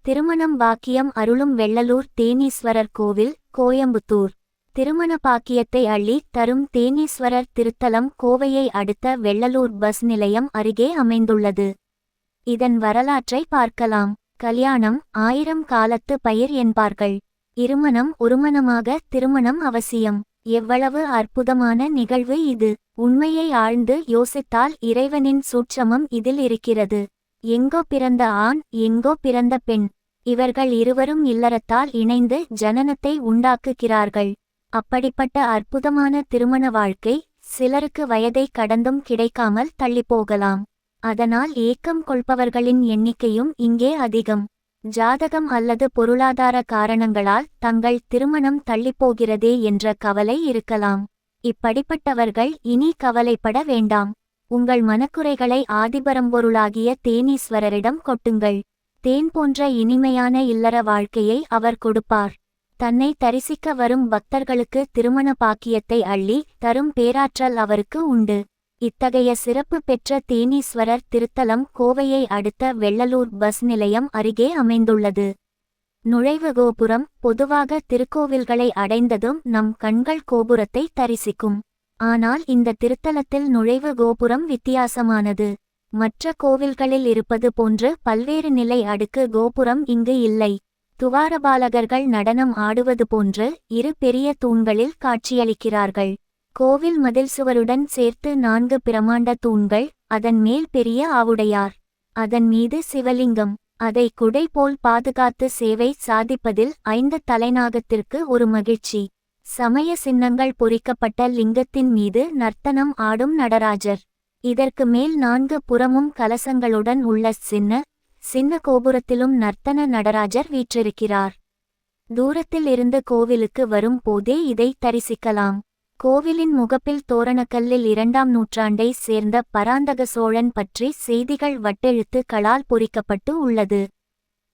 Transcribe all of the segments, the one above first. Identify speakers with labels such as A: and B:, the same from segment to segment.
A: திருமணம் பாக்கியம் அருளும் வெள்ளலூர் தேனீஸ்வரர் கோவில், கோயம்புத்தூர். திருமண பாக்கியத்தை அள்ளி தரும் தேனீஸ்வரர் திருத்தலம் கோவையை அடுத்த வெள்ளலூர் பஸ் நிலையம் அருகே அமைந்துள்ளது. இதன் வரலாற்றை பார்க்கலாம். கல்யாணம் 1000 காலத்து பயிர் என்பார்கள். இருமணம் ஒருமணமாக திருமணம் அவசியம். எவ்வளவு அற்புதமான நிகழ்வு இது! உண்மையை ஆழ்ந்து யோசித்தால் இறைவனின் சூட்சமம் இதில் இருக்கிறது. எங்கோ பிறந்த ஆண், எங்கோ பிறந்த பெண், இவர்கள் இருவரும் இல்லறத்தால் இணைந்து ஜனனத்தை உண்டாக்குகிறார்கள். அப்படிப்பட்ட அற்புதமான திருமண வாழ்க்கை சிலருக்கு வயதை கடந்தும் கிடைக்காமல் தள்ளிப்போகலாம். அதனால் ஏக்கம் கொள்பவர்களின் எண்ணிக்கையும் இங்கே அதிகம். ஜாதகம் அல்லது பொருளாதார காரணங்களால் தங்கள் திருமணம் தள்ளிப்போகிறதே என்ற கவலை இருக்கலாம். இப்படிப்பட்டவர்கள் இனி கவலைப்பட வேண்டாம். உங்கள் மனக்குறைகளை ஆதிபரம்பொருளாகிய தேனீஸ்வரரிடம் கொட்டுங்கள். தேன் போன்ற இனிமையான இல்லற வாழ்க்கையை அவர் கொடுப்பார். தன்னை தரிசிக்க வரும் பக்தர்களுக்கு திருமண பாக்கியத்தை அள்ளி தரும் பேராற்றல் அவருக்கு உண்டு. இத்தகைய சிறப்பு பெற்ற தேனீஸ்வரர் திருத்தலம் கோவையை அடுத்த வெள்ளலூர் பஸ் நிலையம் அருகே அமைந்துள்ளது. நுழைவு கோபுரம். பொதுவாக திருக்கோவில்களை அடைந்ததும் நம் கண்கள் கோபுரத்தை தரிசிக்கும். ஆனால் இந்த திருத்தலத்தில் நுழைவு கோபுரம் வித்தியாசமானது. மற்ற கோவில்களில் இருப்பது போன்று பல்வேறு நிலை அடுக்கு கோபுரம் இங்கு இல்லை. துவாரபாலகர்கள் நடனம் ஆடுவது போன்று 2 பெரிய தூண்களில் காட்சியளிக்கிறார்கள். கோவில் மதில் சுவருடன் சேர்த்து 4 பிரமாண்ட தூண்கள், அதன் மேல் பெரிய ஆவுடையார், அதன் மீது சிவலிங்கம். அதை குடை போல் பாதுகாத்து சேவை சாதிப்பதில் 5 தலைநாகத்திற்கு ஒரு மகிழ்ச்சி. சமய சின்னங்கள் பொறிக்கப்பட்ட லிங்கத்தின் மீது நர்த்தனம் ஆடும் நடராஜர். இதற்கு மேல் 4 புறமும் கலசங்களுடன் உள்ள சின்ன கோபுரத்திலும் நர்த்தன நடராஜர் வீற்றிருக்கிறார். தூரத்தில் இருந்து கோவிலுக்கு வரும் போதே இதை தரிசிக்கலாம். கோவிலின் முகப்பில் தோரணக்கல்லில் 2ஆம் நூற்றாண்டை சேர்ந்த பராந்தக சோழன் பற்றி செய்திகள் வட்டெழுத்துக்களால் பொறிக்கப்பட்டு உள்ளது.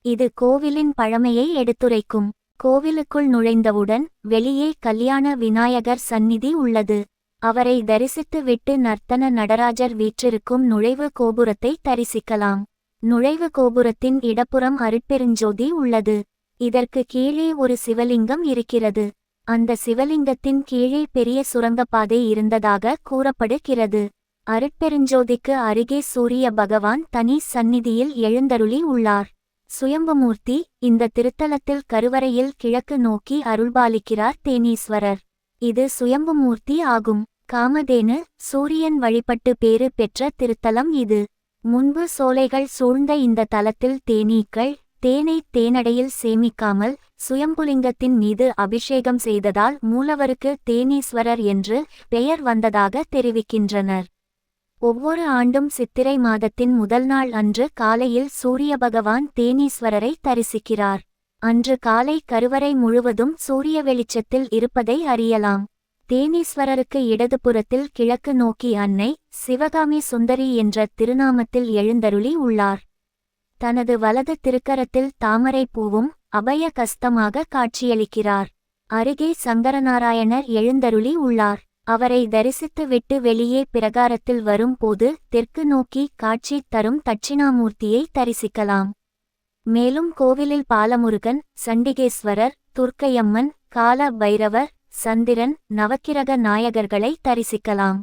A: இது கோவிலின் பழமையை எடுத்துரைக்கும். கோவிலுக்குள் நுழைந்தவுடன் வெளியே கல்யாண விநாயகர் சந்நிதி உள்ளது. அவரை தரிசித்து விட்டு நர்த்தன நடராஜர் வீற்றிருக்கும் நுழைவு கோபுரத்தை தரிசிக்கலாம். நுழைவு கோபுரத்தின் இடப்புறம் அருட்பெருஞ்சோதி உள்ளது. இதற்கு கீழே ஒரு சிவலிங்கம் இருக்கிறது. அந்த சிவலிங்கத்தின் கீழே பெரிய சுரங்கப்பாதை இருந்ததாக கூறப்படுகிறது. அருட்பெருஞ்சோதிக்கு அருகே சூரிய பகவான் தனி சந்நிதியில் எழுந்தருளி உள்ளார். சுயம்புமூர்த்தி. இந்த திருத்தலத்தில் கருவறையில் கிழக்கு நோக்கி அருள்பாலிக்கிறார் தேனீஸ்வரர். இது சுயம்புமூர்த்தி ஆகும். காமதேனு, சூரியன் வழிபட்டு பேறு பெற்ற திருத்தலம் இது. முன்பு சோலைகள் சூழ்ந்த இந்த தலத்தில் தேனீக்கள் தேனை தேனடையில் சேமிக்காமல் சுயம்புலிங்கத்தின் மீது அபிஷேகம் செய்ததால் மூலவருக்கு தேனீஸ்வரர் என்று பெயர் வந்ததாக தெரிவிக்கின்றனர். ஒவ்வொரு ஆண்டும் சித்திரை மாதத்தின் முதல் நாள் அன்று காலையில் சூரிய பகவான் தேனீஸ்வரரை தரிசிக்கிறார். அன்று காலை கருவறை முழுவதும் சூரிய வெளிச்சத்தில் இருப்பதை அறியலாம். தேனீஸ்வரருக்கு இடதுபுறத்தில் கிழக்கு நோக்கி அன்னை சிவகாமி சுந்தரி என்ற திருநாமத்தில் எழுந்தருளி உள்ளார். தனது வலது திருக்கரத்தில் தாமரை பூவும் அபய கஸ்தமாக காட்சியளிக்கிறார். அருகே சங்கரநாராயணர் எழுந்தருளி உள்ளார். அவரை தரிசித்து விட்டு வெளியே பிரகாரத்தில் வரும் போது தெற்கு நோக்கி காட்சி தரும் தட்சிணாமூர்த்தியை தரிசிக்கலாம். மேலும் கோவிலில் பாலமுருகன், சண்டிகேஸ்வரர், துர்க்கையம்மன், கால பைரவர், சந்திரன், நவக்கிரக நாயகர்களை தரிசிக்கலாம்.